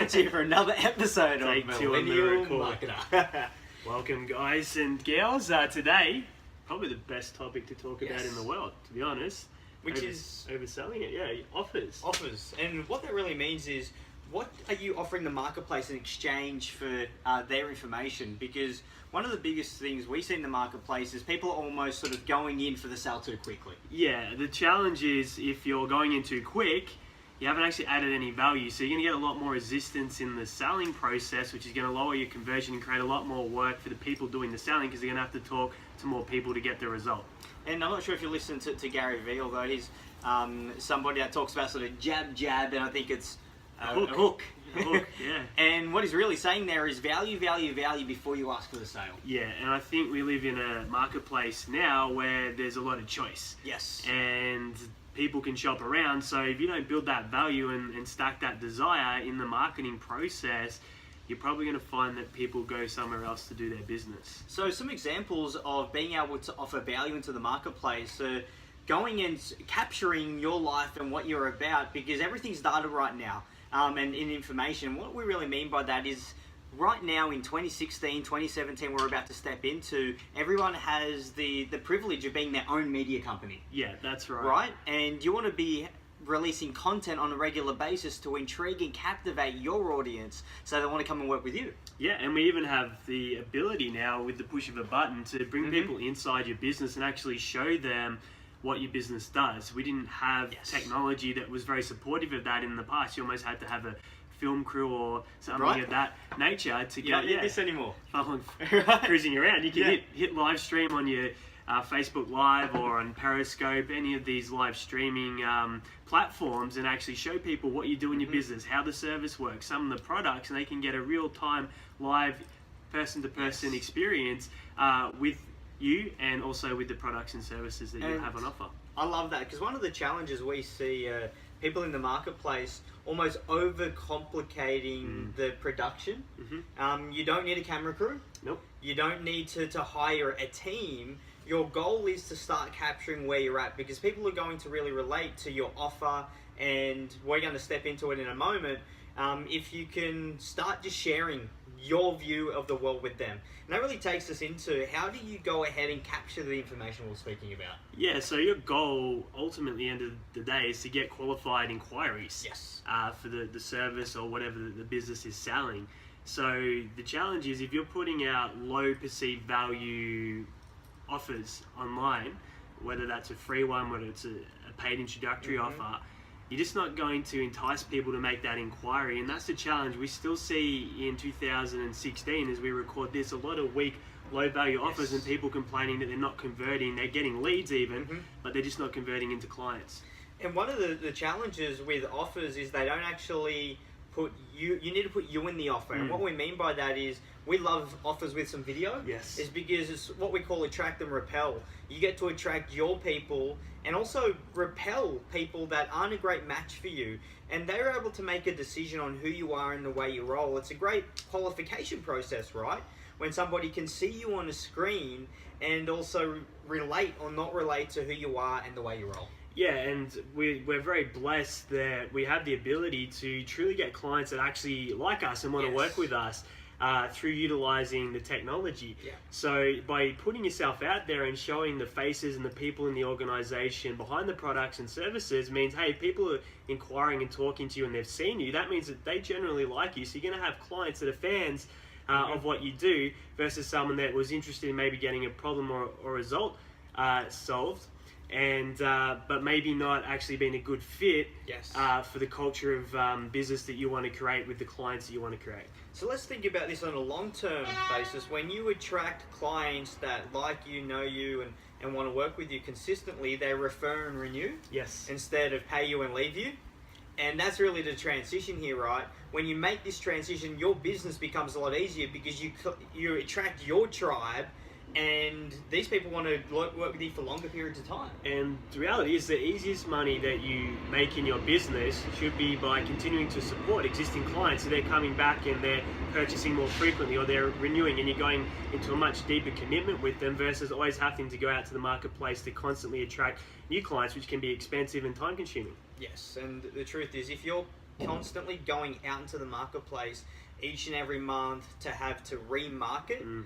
Lawrence here for another episode Take of two on the Millennial record. Marketer. Welcome, guys and girls. Today, probably the best topic to talk about in the world, to be honest. Which is overselling it, yeah, offers. offers. And what that really means is, what are you offering the marketplace in exchange for their information? Because one of the biggest things we see in the marketplace is people are almost sort of going in for the sale too quickly. Yeah, the challenge is if you're going in too quick, you haven't actually added any value. So you're going to get a lot more resistance in the selling process, which is going to lower your conversion and create a lot more work for the people doing the selling because they're going to have to talk to more people to get the result. And I'm not sure if you listen to Gary Vee, although he's somebody that talks about sort of jab, and I think it's a hook. A hook, yeah. And what he's really saying there is value before you ask for the sale. Yeah, and I think we live in a marketplace now where there's a lot of choice. Yes. And people can shop around, so if you don't build that value and stack that desire in the marketing process, you're probably going to find that people go somewhere else to do their business. So some examples of being able to offer value into the marketplace are going and capturing your life and what you're about, because everything's data right now and in information. What we really mean by that is right now in 2016, 2017, we're about to step into, everyone has the privilege of being their own media company. Yeah, that's right. Right? And you want to be releasing content on a regular basis to intrigue and captivate your audience so they want to come and work with you. Yeah, and we even have the ability now with the push of a button to bring people inside your business and actually show them what your business does. We didn't have technology that was very supportive of that in the past. You almost had to have a film crew or something of that nature to You don't need this anymore. Cruising around. You can hit live stream on your Facebook Live or on Periscope, any of these live streaming platforms, and actually show people what you do in your business, how the service works, some of the products, and they can get a real-time live person-to-person experience with you and also with the products and services that you have on offer. I love that, because one of the challenges we see people in the marketplace almost overcomplicating the production. You don't need a camera crew. Nope. You don't need to hire a team. Your goal is to start capturing where you're at, because people are going to really relate to your offer, and we're going to step into it in a moment. If you can start just sharing your view of the world with them. And that really takes us into, how do you go ahead and capture the information we're speaking about? Yeah, so your goal ultimately, end of the day, is to get qualified inquiries for the service or whatever the business is selling. So the challenge is, if you're putting out low perceived value offers online, whether that's a free one, whether it's a paid introductory offer, you're just not going to entice people to make that inquiry. And that's the challenge we still see in 2016 as we record this. A lot of weak, low value offers and people complaining that they're not converting. They're getting leads even, but they're just not converting into clients. And one of the challenges with offers is they don't actually put you need to put you in the offer. And what we mean by that is, we love offers with some video. Yes. Is because it's what we call attract and repel. You get to attract your people and also repel people that aren't a great match for you. And they're able to make a decision on who you are and the way you roll. It's a great qualification process, right? When somebody can see you on a screen and also relate or not relate to who you are and the way you roll. Yeah, and we're very blessed that we have the ability to truly get clients that actually like us and want to work with us through utilizing the technology. So by putting yourself out there and showing the faces and the people in the organization behind the products and services means, hey, people are inquiring and talking to you and they've seen you. That means that they generally like you. So you're going to have clients that are fans of what you do versus someone that was interested in maybe getting a problem or result solved, and but maybe not actually being a good fit for the culture of business that you want to create with the clients that you want to create. So let's think about this on a long-term basis. When you attract clients that like you, know you, and want to work with you consistently, they refer and renew instead of pay you and leave you. And that's really the transition here, right? When you make this transition, your business becomes a lot easier because you attract your tribe, and these people want to work with you for longer periods of time. And the reality is, the easiest money that you make in your business should be by continuing to support existing clients, so they're coming back and they're purchasing more frequently or they're renewing, and you're going into a much deeper commitment with them versus always having to go out to the marketplace to constantly attract new clients, which can be expensive and time consuming. Yes, and the truth is, if you're constantly going out into the marketplace each and every month to have to remarket,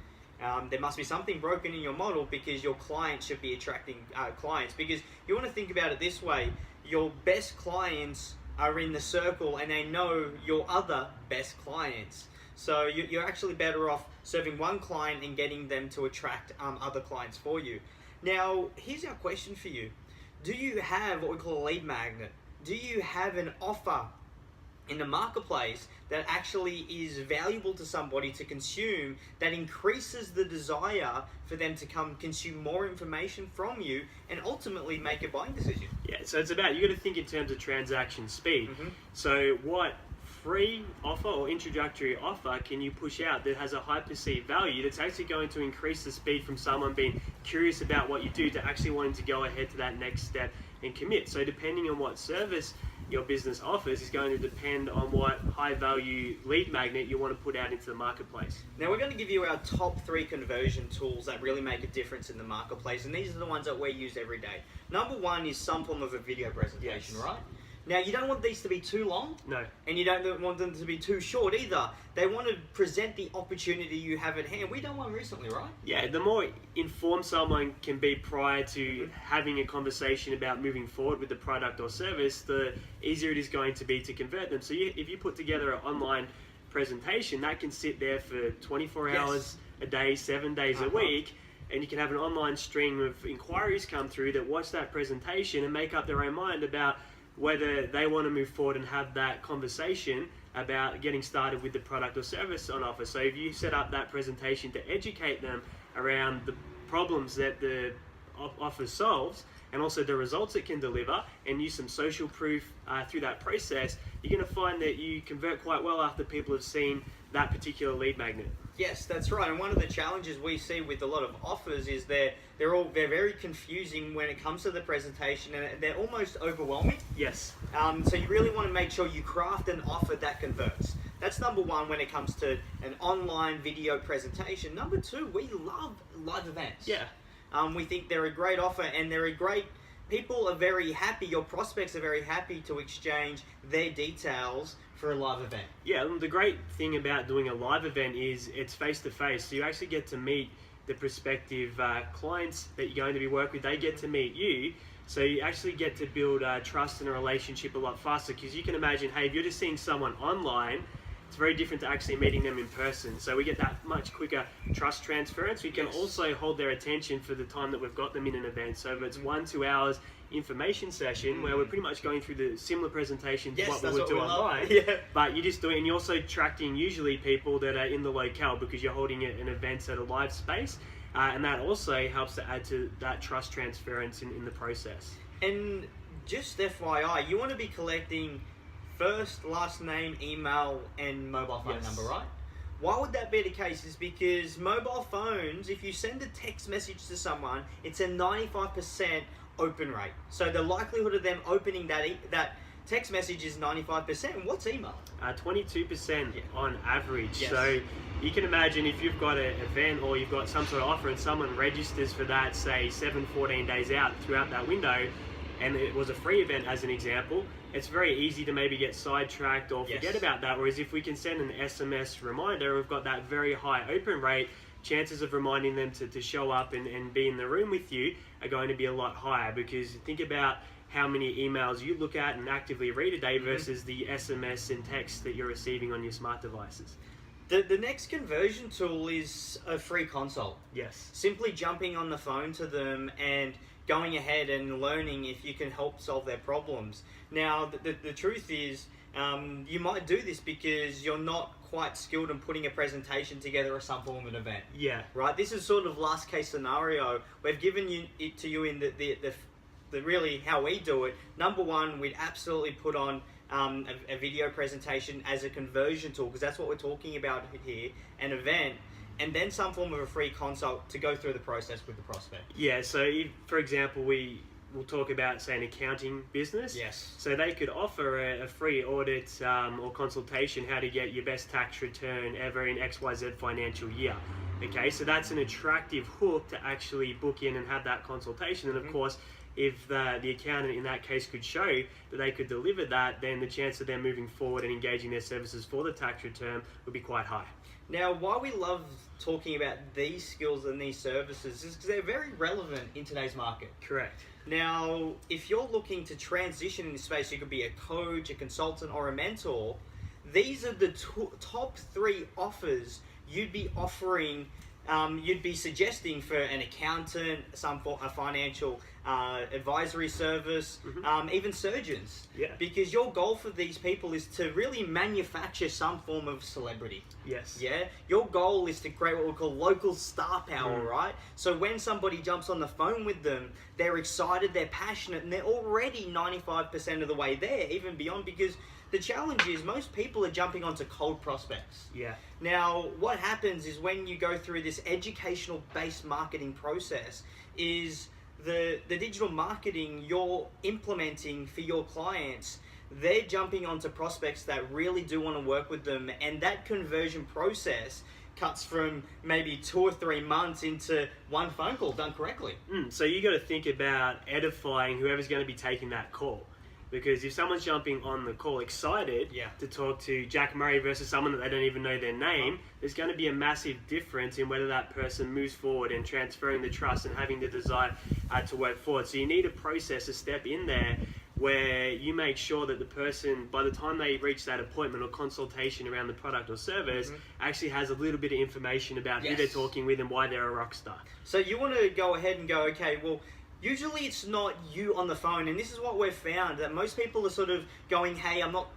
there must be something broken in your model, because your clients should be attracting clients. Because you want to think about it this way: your best clients are in the circle and they know your other best clients. So you're actually better off serving one client and getting them to attract other clients for you. Now, here's our question for you. Do you have what we call a lead magnet? Do you have an offer in the marketplace that actually is valuable to somebody to consume, that increases the desire for them to come consume more information from you and ultimately make a buying decision? Yeah, so it's about, you got to think in terms of transaction speed. So what free offer or introductory offer can you push out that has a high perceived value that's actually going to increase the speed from someone being curious about what you do to actually wanting to go ahead to that next step and commit? So depending on what service your business offers is going to depend on what high value lead magnet you want to put out into the marketplace. Now we're going to give you our top 3 conversion tools that really make a difference in the marketplace, and these are the ones that we use every day. Number 1 is some form of a video presentation, right? Now, you don't want these to be too long. No. And you don't want them to be too short either. They want to present the opportunity you have at hand. We done one recently, right? Yeah, the more informed someone can be prior to having a conversation about moving forward with the product or service, the easier it is going to be to convert them. So if you put together an online presentation, that can sit there for 24 hours a day, 7 days a week, and you can have an online stream of inquiries come through that watch that presentation and make up their own mind about whether they want to move forward and have that conversation about getting started with the product or service on offer. So if you set up that presentation to educate them around the problems that the offer solves and also the results it can deliver, and use some social proof through that process, you're going to find that you convert quite well after people have seen that particular lead magnet. Yes, that's right. And one of the challenges we see with a lot of offers is they're very confusing when it comes to the presentation, and they're almost overwhelming. Yes. So you really want to make sure you craft an offer that converts. That's number 1 when it comes to an online video presentation. Number 2, we love live events. Yeah. We think they're a great offer, and they're a great... People are very happy, your prospects are very happy to exchange their details for a live event. Yeah, the great thing about doing a live event is it's face-to-face, so you actually get to meet the prospective clients that you're going to be working with. They get to meet you, so you actually get to build trust and a relationship a lot faster, because you can imagine, hey, if you're just seeing someone online, it's very different to actually meeting them in person. So we get that much quicker trust transference. We can also hold their attention for the time that we've got them in an event. So if it's 1-2 hours information session where we're pretty much going through the similar presentation to what we would do online, but you're just doing, and you're also attracting usually people that are in the locale because you're holding an event at a live space, and that also helps to add to that trust transference in the process. And just FYI, you want to be collecting first, last name, email, and mobile phone number, right? Why would that be the case? Is because mobile phones, if you send a text message to someone, it's a 95% open rate. So the likelihood of them opening that text message is 95%. And what's email? 22% on average. Yes. So you can imagine if you've got an event or you've got some sort of offer and someone registers for that, say 7-14 days out throughout that window, and it was a free event as an example, it's very easy to maybe get sidetracked or forget about that. Whereas if we can send an SMS reminder, we've got that very high open rate, chances of reminding them to show up and be in the room with you are going to be a lot higher, because think about how many emails you look at and actively read a day versus the SMS and text that you're receiving on your smart devices. The next conversion tool is a free consult. Yes. Simply jumping on the phone to them and going ahead and learning if you can help solve their problems. Now, the truth is, you might do this because you're not quite skilled in putting a presentation together or some form of an event. Yeah. Right? This is sort of last case scenario. We've given it to you in the really how we do it. Number 1, we'd absolutely put on a video presentation as a conversion tool, because that's what we're talking about here, an event, and then some form of a free consult to go through the process with the prospect. Yeah, so if, for example, we'll talk about, say, an accounting business. Yes. So they could offer a free audit or consultation, how to get your best tax return ever in XYZ financial year. Okay, so that's an attractive hook to actually book in and have that consultation. And of course, if the accountant in that case could show that they could deliver that, then the chance of them moving forward and engaging their services for the tax return would be quite high. Now, why we love talking about these skills and these services is because they're very relevant in today's market. Correct. Now, if you're looking to transition in this space, you could be a coach, a consultant, or a mentor. These are the top 3 offers you'd be offering, you'd be suggesting for an accountant, a financial advisory service, even surgeons. Yeah. Because your goal for these people is to really manufacture some form of celebrity. Yes. Yeah. Your goal is to create what we call local star power, right? So when somebody jumps on the phone with them, they're excited, they're passionate, and they're already 95% of the way there, even beyond, because the challenge is most people are jumping onto cold prospects. Yeah. Now, what happens is when you go through this educational-based marketing process is the digital marketing you're implementing for your clients, they're jumping onto prospects that really do want to work with them, and that conversion process cuts from maybe 2 or 3 months into one phone call done correctly. So you got to think about edifying whoever's going to be taking that call. Because if someone's jumping on the call excited to talk to Jack Murray versus someone that they don't even know their name, there's going to be a massive difference in whether that person moves forward and transferring the trust and having the desire to work forward. So you need a process, a step in there where you make sure that the person, by the time they reach that appointment or consultation around the product or service, actually has a little bit of information about who they're talking with and why they're a rock star. So you want to go ahead and go, okay, well, usually it's not you on the phone, and this is what we've found, that most people are sort of going, hey, I'm not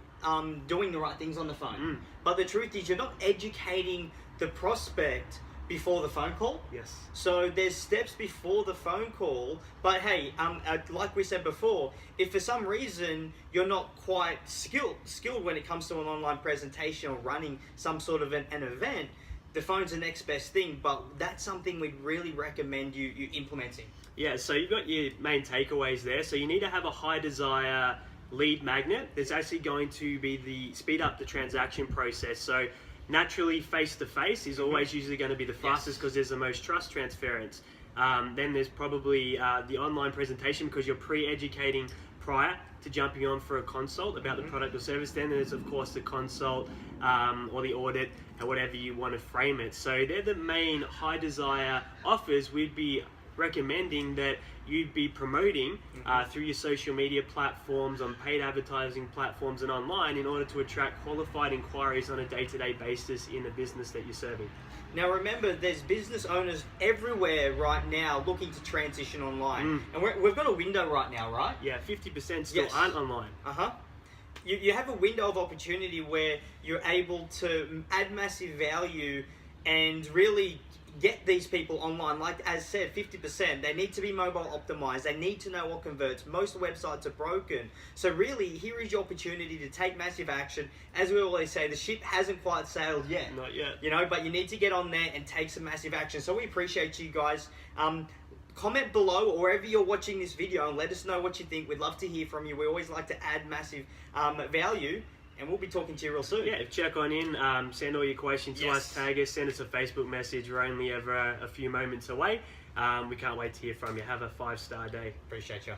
doing the right things on the phone. But the truth is you're not educating the prospect before the phone call. Yes. So there's steps before the phone call, but hey, like we said before, if for some reason you're not quite skilled when it comes to an online presentation or running some sort of an event, the phone's the next best thing, but that's something we'd really recommend you implementing. Yeah, so you've got your main takeaways there. So you need to have a high desire lead magnet that's actually going to be speed up the transaction process. So naturally, face-to-face is always usually going to be the fastest because there's the most trust transference. Then there's probably the online presentation because you're pre-educating prior to jumping on for a consult about the product or service. Then there's, of course, the consult or the audit, or whatever you want to frame it. So they're the main high desire offers we'd be recommending that you'd be promoting through your social media platforms, on paid advertising platforms and online, in order to attract qualified inquiries on a day-to-day basis in the business that you're serving. Now remember, there's business owners everywhere right now looking to transition online. And we've got a window right now, right? Yeah, 50% still aren't online. You have a window of opportunity where you're able to add massive value and really get these people online. Like as said, 50%, they need to be mobile optimized. They need to know what converts. Most websites are broken. So really, here is your opportunity to take massive action. As we always say, the ship hasn't quite sailed yet. Not yet. You know, but you need to get on there and take some massive action. So we appreciate you guys. Comment below or wherever you're watching this video and let us know what you think. We'd love to hear from you. We always like to add massive value. And we'll be talking to you real soon. Yeah, check on in, send all your questions to us, tag us, send us a Facebook message. We're only ever a few moments away. We can't wait to hear from you. Have a 5-star day. Appreciate you.